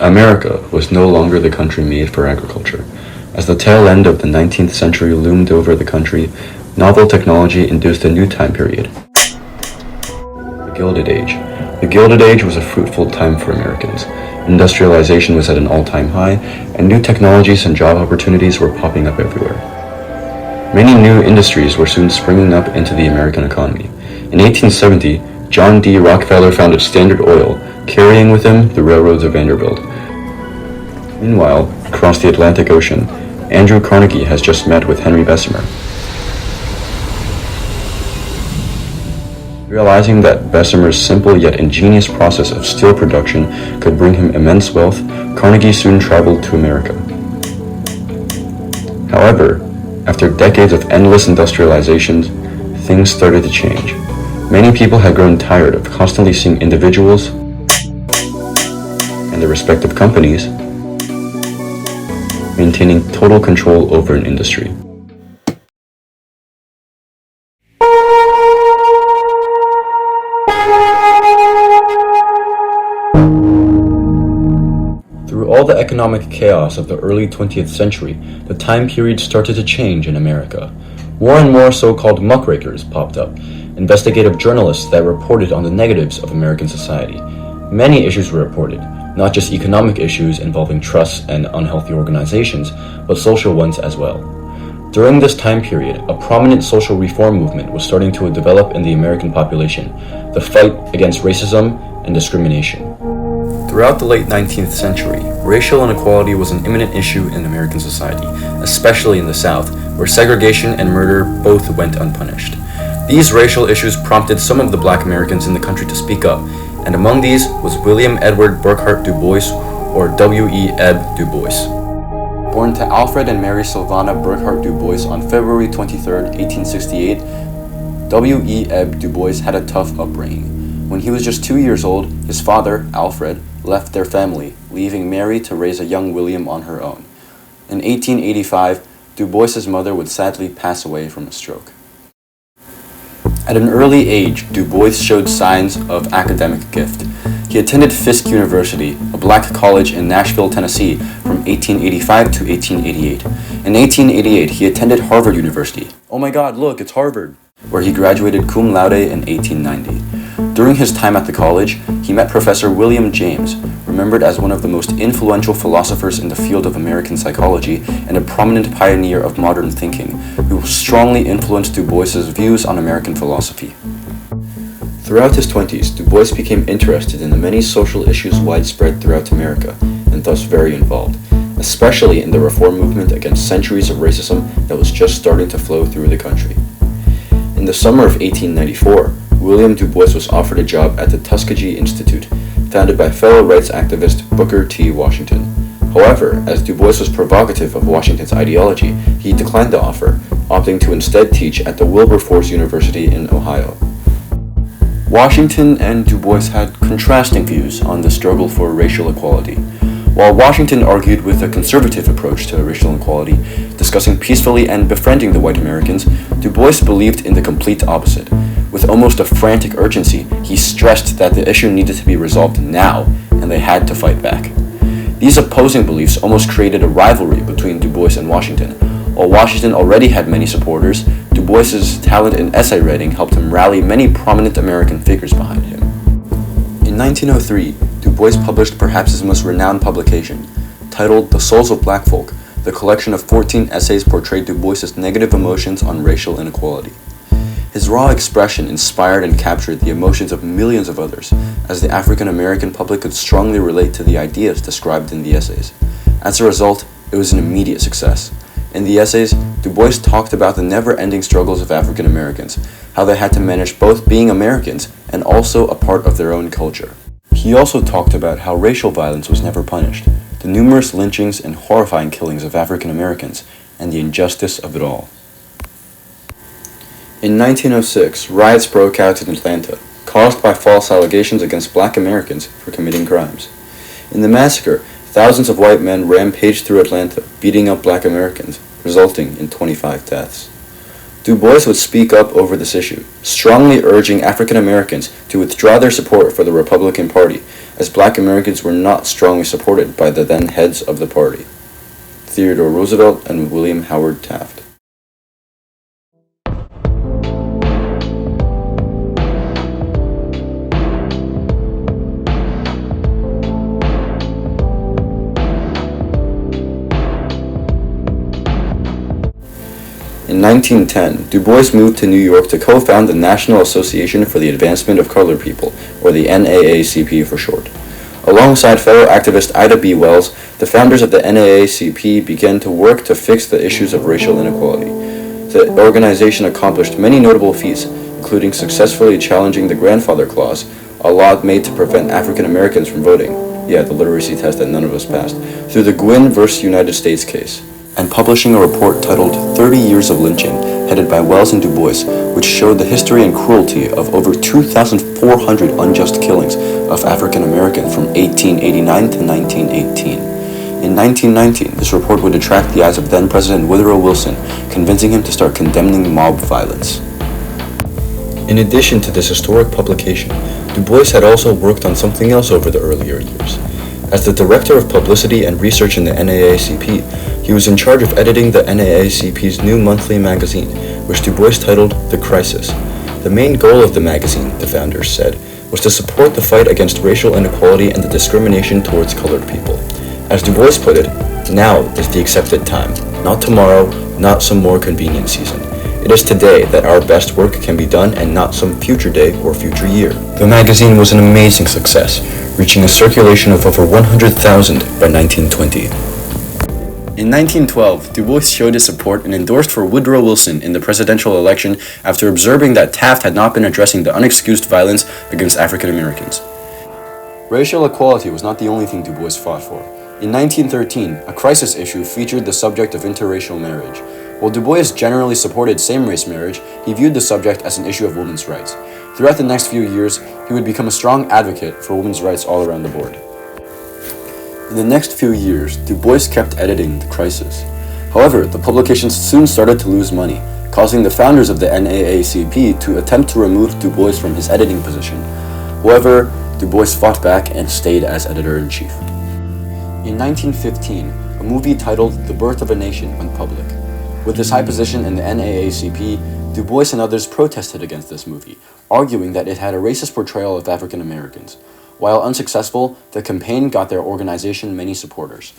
America was no longer the country made for agriculture. As the tail end of the 19th century loomed over the country, novel technology induced a new time period. The Gilded Age. The Gilded Age was a fruitful time for Americans. Industrialization was at an all-time high, and new technologies and job opportunities were popping up everywhere. Many new industries were soon springing up into the American economy. In 1870, John D. Rockefeller founded Standard Oil, carrying with him the railroads of Vanderbilt. Meanwhile, across the Atlantic Ocean, Andrew Carnegie has just met with Henry Bessemer. Realizing that Bessemer's simple yet ingenious process of steel production could bring him immense wealth, Carnegie soon traveled to America. However, after decades of endless industrialization, things started to change. Many people had grown tired of constantly seeing individuals and their respective companies maintaining total control over an industry. Through all the economic chaos of the early 20th century, the time period started to change in America. More and more so-called muckrakers popped up, investigative journalists that reported on the negatives of American society. Many issues were reported, not just economic issues involving trusts and unhealthy organizations, but social ones as well. During this time period, a prominent social reform movement was starting to develop in the American population, the fight against racism and discrimination. Throughout the late 19th century, racial inequality was an imminent issue in American society, especially in the South, where segregation and murder both went unpunished. These racial issues prompted some of the Black Americans in the country to speak up, and among these was William Edward Burghardt Du Bois, or W.E.B. Du Bois. Born to Alfred and Mary Sylvana Burghardt Du Bois on February 23, 1868, W.E.B. Du Bois had a tough upbringing. When he was just 2 years old, his father, Alfred, left their family, leaving Mary to raise a young William on her own. In 1885, Du Bois's mother would sadly pass away from a stroke. At an early age, Du Bois showed signs of academic gift. He attended Fisk University, a black college in Nashville, Tennessee, from 1885 to 1888. In 1888, he attended Harvard University. Oh my God, look, it's Harvard! Where he graduated cum laude in 1890. During his time at the college, he met Professor William James, remembered as one of the most influential philosophers in the field of American psychology and a prominent pioneer of modern thinking, who strongly influenced Du Bois's views on American philosophy. Throughout his 20s, Du Bois became interested in the many social issues widespread throughout America, and thus very involved, especially in the reform movement against centuries of racism that was just starting to flow through the country. In the summer of 1894, William Du Bois was offered a job at the Tuskegee Institute, founded by fellow rights activist Booker T. Washington. However, as Du Bois was provocative of Washington's ideology, he declined the offer, opting to instead teach at the Wilberforce University in Ohio. Washington and Du Bois had contrasting views on the struggle for racial equality. While Washington argued with a conservative approach to racial equality, discussing peacefully and befriending the white Americans, Du Bois believed in the complete opposite. With almost a frantic urgency, he stressed that the issue needed to be resolved now, and they had to fight back. These opposing beliefs almost created a rivalry between Du Bois and Washington. While Washington already had many supporters, Du Bois's talent in essay writing helped him rally many prominent American figures behind him. In 1903, Du Bois published perhaps his most renowned publication, titled The Souls of Black Folk. The collection of 14 essays portrayed Du Bois's negative emotions on racial inequality. His raw expression inspired and captured the emotions of millions of others, as the African American public could strongly relate to the ideas described in the essays. As a result, it was an immediate success. In the essays, Du Bois talked about the never-ending struggles of African Americans, how they had to manage both being Americans and also a part of their own culture. He also talked about how racial violence was never punished, the numerous lynchings and horrifying killings of African Americans, and the injustice of it all. In 1906, riots broke out in Atlanta, caused by false allegations against Black Americans for committing crimes. In the massacre, thousands of white men rampaged through Atlanta, beating up Black Americans, resulting in 25 deaths. Du Bois would speak up over this issue, strongly urging African Americans to withdraw their support for the Republican Party, as Black Americans were not strongly supported by the then heads of the party, Theodore Roosevelt and William Howard Taft. In 1910, Du Bois moved to New York to co-found the National Association for the Advancement of Colored People, or the NAACP for short. Alongside fellow activist Ida B. Wells, the founders of the NAACP began to work to fix the issues of racial inequality. The organization accomplished many notable feats, including successfully challenging the grandfather clause, a law made to prevent African Americans from voting, the literacy test that none of us passed, through the Gwynn v. United States case, and publishing a report titled 30 Years of Lynching, headed by Wells and Du Bois, which showed the history and cruelty of over 2,400 unjust killings of African Americans from 1889 to 1918. In 1919, this report would attract the eyes of then-President Woodrow Wilson, convincing him to start condemning mob violence. In addition to this historic publication, Du Bois had also worked on something else over the earlier years. As the Director of Publicity and Research in the NAACP, he was in charge of editing the NAACP's new monthly magazine, which Du Bois titled The Crisis. The main goal of the magazine, the founders said, was to support the fight against racial inequality and the discrimination towards colored people. As Du Bois put it, now is the accepted time, not tomorrow, not some more convenient season. It is today that our best work can be done and not some future day or future year. The magazine was an amazing success, reaching a circulation of over 100,000 by 1920. In 1912, Du Bois showed his support and endorsed for Woodrow Wilson in the presidential election after observing that Taft had not been addressing the unexcused violence against African Americans. Racial equality was not the only thing Du Bois fought for. In 1913, a crisis issue featured the subject of interracial marriage. While Du Bois generally supported same-race marriage, he viewed the subject as an issue of women's rights. Throughout the next few years, he would become a strong advocate for women's rights all around the board. In the next few years, Du Bois kept editing The Crisis. However, the publication soon started to lose money, causing the founders of the NAACP to attempt to remove Du Bois from his editing position. However, Du Bois fought back and stayed as editor-in-chief. In 1915, a movie titled The Birth of a Nation went public. With his high position in the NAACP, Du Bois and others protested against this movie, arguing that it had a racist portrayal of African Americans. While unsuccessful, the campaign got their organization many supporters.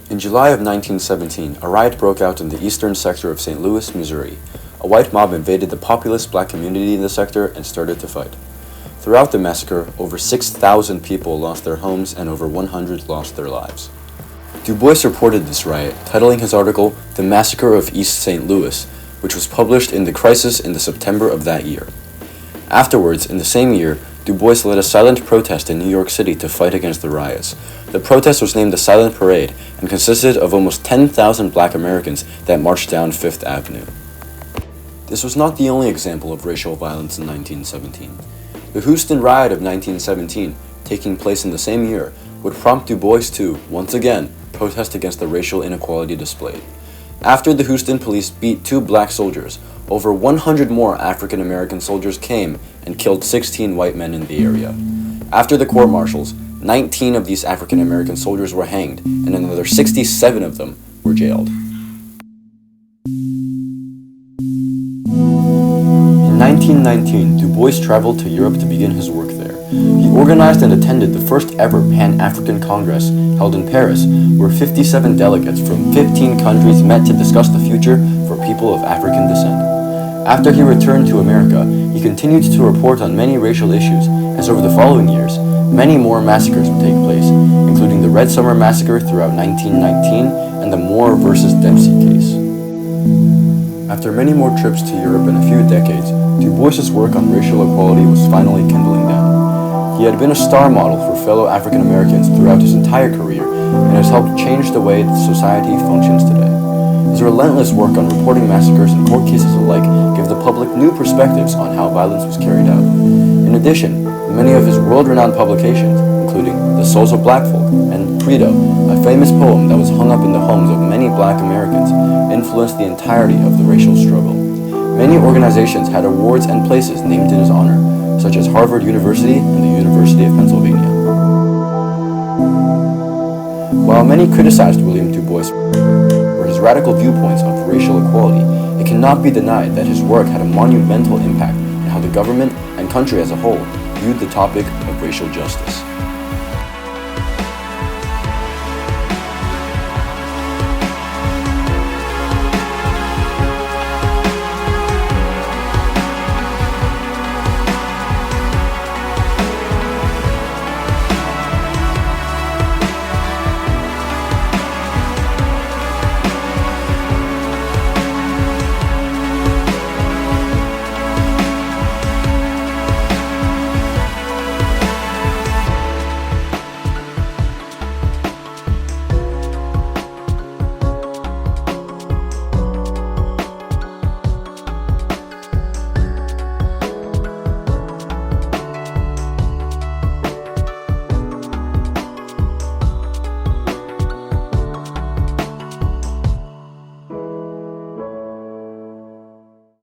In July of 1917, a riot broke out in the eastern sector of St. Louis, Missouri. A white mob invaded the populous black community in the sector and started to fight. Throughout the massacre, over 6,000 people lost their homes and over 100 lost their lives. Du Bois reported this riot, titling his article The Massacre of East St. Louis, which was published in The Crisis in the September of that year. Afterwards, in the same year, Du Bois led a silent protest in New York City to fight against the riots. The protest was named the Silent Parade and consisted of almost 10,000 black Americans that marched down Fifth Avenue. This was not the only example of racial violence in 1917. The Houston riot of 1917, taking place in the same year, would prompt Du Bois to, once again, protest against the racial inequality displayed. After the Houston police beat 2 black soldiers, over 100 more African American soldiers came and killed 16 white men in the area. After the court-martials, 19 of these African American soldiers were hanged, and another 67 of them were jailed. In 1919, Du Bois traveled to Europe to begin his work there. He organized and attended the first ever Pan-African Congress held in Paris, where 57 delegates from 15 countries met to discuss the future for people of African descent. After he returned to America, he continued to report on many racial issues, as over the following years, many more massacres would take place, including the Red Summer Massacre throughout 1919 and the Moore versus Dempsey case. After many more trips to Europe in a few decades, Du Bois's work on racial equality was finally kindling down. He had been a star model for fellow African Americans throughout his entire career and has helped change the way society functions today. His relentless work on reporting massacres and court cases alike gave the public new perspectives on how violence was carried out. In addition, many of his world-renowned publications, including The Souls of Black Folk and Credo, a famous poem that was hung up in the homes of many black Americans, influenced the entirety of the racial struggle. Many organizations had awards and places named in his honor, such as Harvard University and the University of Pennsylvania. While many criticized William Du Bois for his radical viewpoints of racial equality, it cannot be denied that his work had a monumental impact on how the government and country as a whole viewed the topic of racial justice.